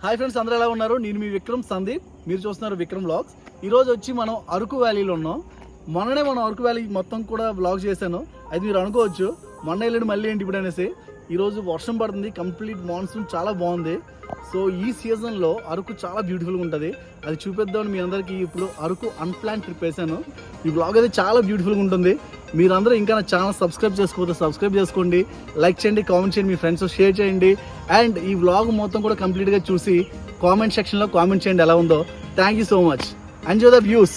Hi friends, అందరూ ఎలా ఉన్నారు? నేను మీ విక్రమ్ సందీప్, మీరు చూస్తున్నారు విక్రమ్ వ్లాగ్స్. ఈరోజు వచ్చి మనం అరకు వ్యాలీలో ఉన్నాం. మొన్ననే మనం అరకు వ్యాలీ మొత్తం కూడా వ్లాగ్ చేశాను. అది మీరు అనుకోవచ్చు మొన్న వెళ్ళండి మళ్ళీ ఏంటి ఇప్పుడు అనేసి. ఈరోజు వర్షం పడుతుంది, కంప్లీట్ మాన్సూన్ చాలా బాగుంది. సో ఈ సీజన్లో అరకు చాలా బ్యూటిఫుల్గా ఉంటుంది. అది చూపిద్దామని మీ అందరికీ ఇప్పుడు అరకు అన్ప్లాన్ ట్రిప్ వేసాను. ఈ వ్లాగ్ అయితే చాలా బ్యూటిఫుల్గా ఉంటుంది. మీరందరూ ఇంకా నా ఛానల్ సబ్స్క్రైబ్ చేసుకోకపోతే సబ్స్క్రైబ్ చేసుకోండి, లైక్ చేయండి, కామెంట్ చేయండి, మీ ఫ్రెండ్స్ షేర్ చేయండి. అండ్ ఈ వ్లాగ్ మొత్తం కూడా కంప్లీట్గా చూసి కామెంట్ సెక్షన్లో కామెంట్ చేయండి ఎలా ఉందో. Thank you so much. Enjoy the views.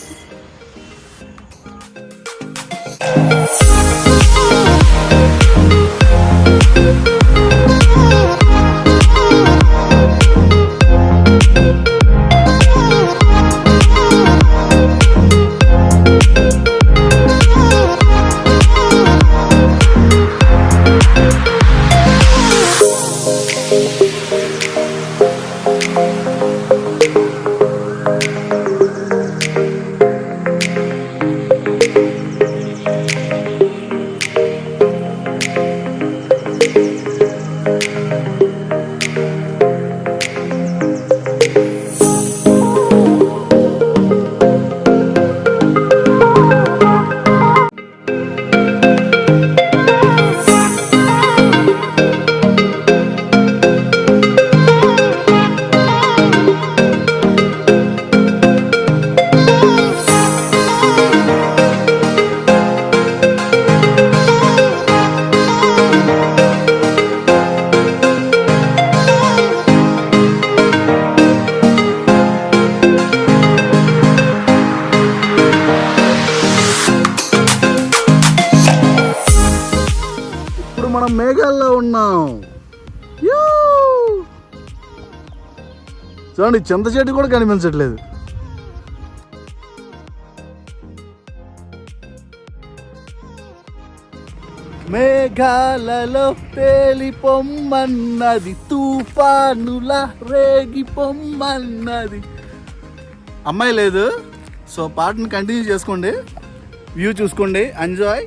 మనం మేఘాల్లో ఉన్నాం. చూడండి, చింత చెట్టు కూడా కనిపించట్లేదు. మేఘాలలో తేలి పొమ్మన్నది, తుఫానుల రేగి పొమ్మన్నది. అమ్మాయి లేదు, సో పాటను కంటిన్యూ చేసుకోండి, వ్యూ చూసుకోండి, ఎంజాయ్.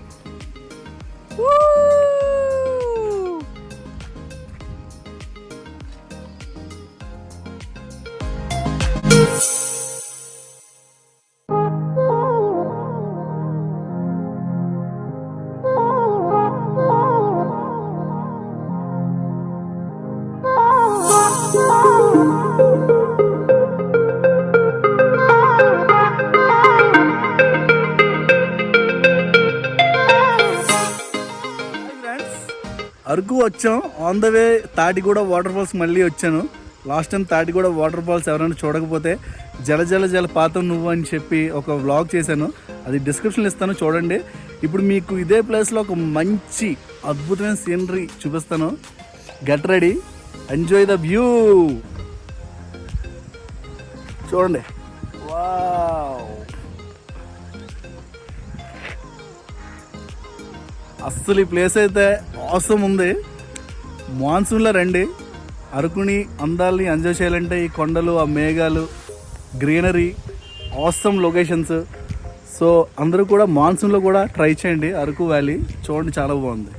అరకు వచ్చాం, on the way Tatiguda waterfalls మళ్ళీ వచ్చాను. Last time Tatiguda waterfalls ఎవరైనా చూడకపోతే జల జల జల పాతం నువ్వు అని చెప్పి ఒక వ్లాగ్ చేశాను, అది డిస్క్రిప్షన్లో ఇస్తాను, చూడండి. ఇప్పుడు మీకు ఇదే ప్లేస్లో ఒక మంచి అద్భుతమైన సీనరీ చూపిస్తాను. Get ready, enjoy the view. చూడండి, వావ్, అస్సలు ఈ ప్లేస్ అయితే ఆసమ్ ఉంది. మాన్సూన్లో రండి, అరకుని అందాలని ఎంజాయ్ చేయాలంటే ఈ కొండలు, ఆ మేఘాలు, గ్రీనరీ, ఆసమ్ లొకేషన్స్. సో అందరూ కూడా మాన్సూన్లో కూడా ట్రై చేయండి అరకు వ్యాలీ, చూడండి చాలా బాగుంది.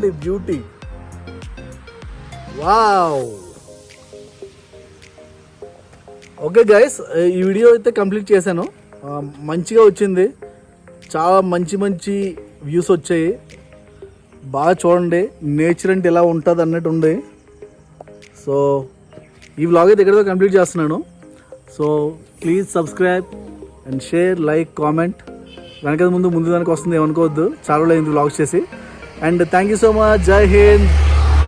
చూడండి బ్యూటీ. వావ్. ఓకే గైస్, ఈ వీడియో అయితే కంప్లీట్ చేశాను. మంచిగా వచ్చింది, చాలా మంచి మంచి వ్యూస్ వచ్చాయి. బాగా చూడండి, నేచర్ అంటే ఎలా ఉంటుంది అన్నట్టు ఉంది. సో ఈ వ్లాగ్ అయితే ఇక్కడితో కంప్లీట్ చేస్తున్నాను. So please subscribe and share, like, comment. దానికన్నా ముందు దానికి వస్తుంది ఏమనుకోవద్దు, చాలా అయింది వ్లాగ్స్ చేసి. And thank you so much. జై హింద్.